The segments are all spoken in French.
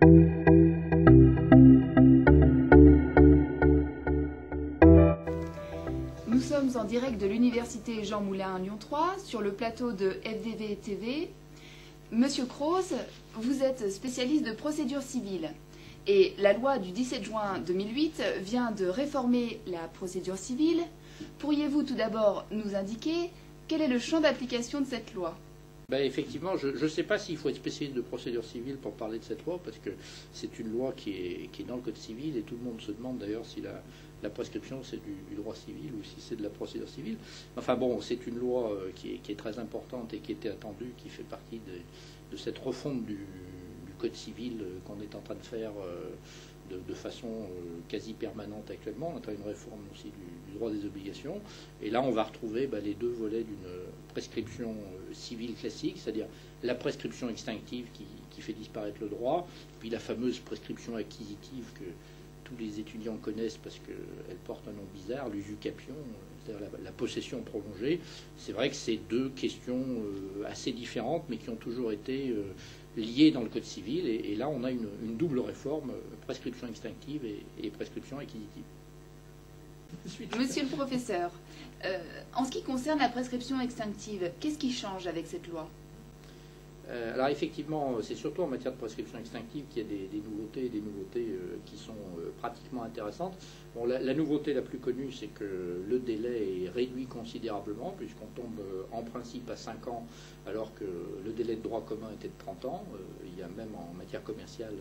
Nous sommes en direct de l'université Jean Moulin Lyon 3 sur le plateau de FDV TV. Monsieur Croze, vous êtes spécialiste de procédure civile et la loi du 17 juin 2008 vient de réformer la procédure civile. Pourriez-vous tout d'abord nous indiquer quel est le champ d'application de cette loi ? Effectivement, je ne sais pas s'il faut être spécialiste de procédure civile pour parler de cette loi, parce que c'est une loi qui est dans le Code civil, et tout le monde se demande d'ailleurs si la prescription c'est du droit civil ou si c'est de la procédure civile. Enfin bon, c'est une loi qui est très importante et qui était attendue, qui fait partie de cette refonte du Code civil qu'on est en train de faire de façon quasi permanente actuellement. On a une réforme aussi du droit des obligations. Et là, on va retrouver les deux volets d'une prescription civile classique, c'est-à-dire la prescription extinctive qui fait disparaître le droit, puis la fameuse prescription acquisitive que tous les étudiants connaissent parce qu'elle porte un nom bizarre, l'usucapion, c'est-à-dire la possession prolongée. C'est vrai que c'est deux questions assez différentes, mais qui ont toujours été liées dans le Code civil. Et là, on a une double réforme, prescription extinctive et prescription acquisitive. Monsieur le professeur, en ce qui concerne la prescription extinctive, qu'est-ce qui change avec cette loi ? Alors effectivement, c'est surtout en matière de prescription extinctive qu'il y a des nouveautés, qui sont pratiquement intéressantes. Bon, la nouveauté la plus connue, c'est que le délai est réduit considérablement, puisqu'on tombe en principe à 5 ans, alors que le délai de droit commun était de 30 ans. Il y a même en matière commerciale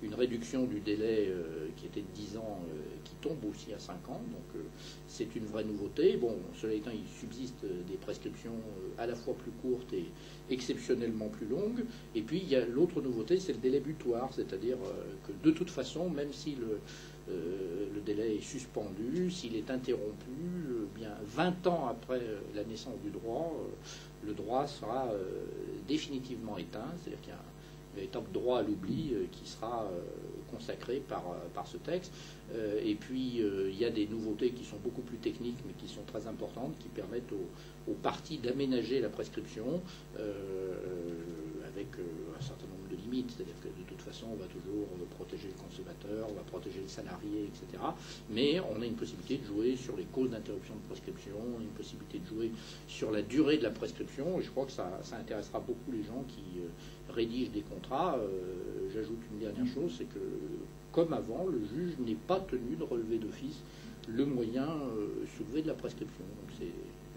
une réduction du délai qui était de 10 ans, qui tombe aussi à 5 ans. Donc c'est une vraie nouveauté. Bon, cela étant, il subsiste des prescriptions à la fois plus courtes et exceptionnellement plus longues. Et puis il y a l'autre nouveauté, c'est le délai butoir, c'est-à-dire que de toute façon, même si le délai est suspendu, s'il est interrompu, bien 20 ans après la naissance du droit, le droit sera définitivement éteint, c'est-à-dire qu'il y a un véritable droit à l'oubli qui sera consacré par ce texte. Et puis il y a des nouveautés qui sont beaucoup plus techniques mais qui sont très importantes, qui permettent aux parties d'aménager la prescription avec un certain nombre de limites, c'est-à-dire que de toute façon on va toujours protéger le consommateur, on va protéger le salarié, etc. Mais on a une possibilité de jouer sur les causes d'interruption de prescription, une possibilité de jouer sur la durée de la prescription, et je crois que ça intéressera beaucoup les gens qui rédigent des contrats. J'ajoute une dernière chose, c'est que comme avant, le juge n'est pas tenu de relever d'office le moyen soulevé de la prescription. Donc je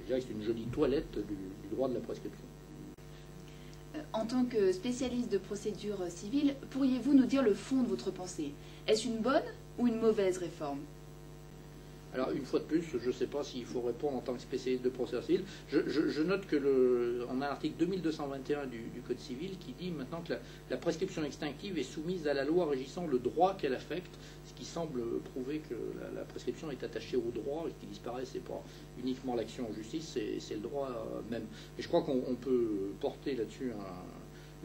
dirais que c'est une jolie toilette du droit de la prescription. En tant que spécialiste de procédure civile, pourriez-vous nous dire le fond de votre pensée? Est-ce une bonne ou une mauvaise réforme? Alors, une fois de plus, je ne sais pas s'il faut répondre en tant que spécialiste de procédure civile. Je note que on a l'article 2221 du Code civil qui dit maintenant que la prescription extinctive est soumise à la loi régissant le droit qu'elle affecte, ce qui semble prouver que la prescription est attachée au droit et qui disparaît, c'est pas uniquement l'action en justice, c'est le droit même. Et je crois qu'on peut porter là-dessus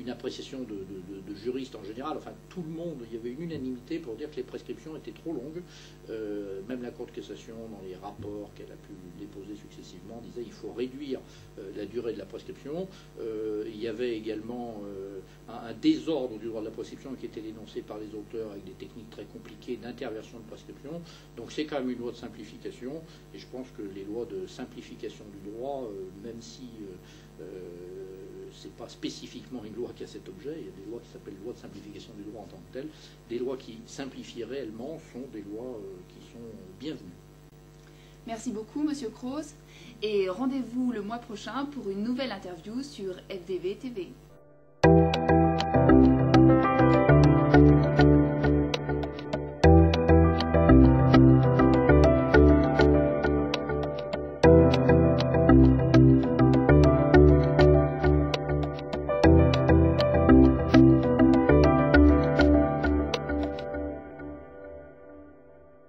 une appréciation de juristes en général. Enfin, tout le monde, il y avait une unanimité pour dire que les prescriptions étaient trop longues. Même la Cour de cassation, dans les rapports qu'elle a pu déposer successivement, disait qu'il faut réduire la durée de la prescription. Il y avait également un désordre du droit de la prescription qui était dénoncé par les auteurs avec des techniques très compliquées d'interversion de prescription. Donc c'est quand même une loi de simplification, et je pense que les lois de simplification du droit, même si c'est pas spécifiquement une loi qui a cet objet, il y a des lois qui s'appellent loi de simplification du droit en tant que telles. Des lois qui simplifient réellement sont des lois qui sont bienvenues. Merci beaucoup, Monsieur Croze, et rendez-vous le mois prochain pour une nouvelle interview sur FDV TV.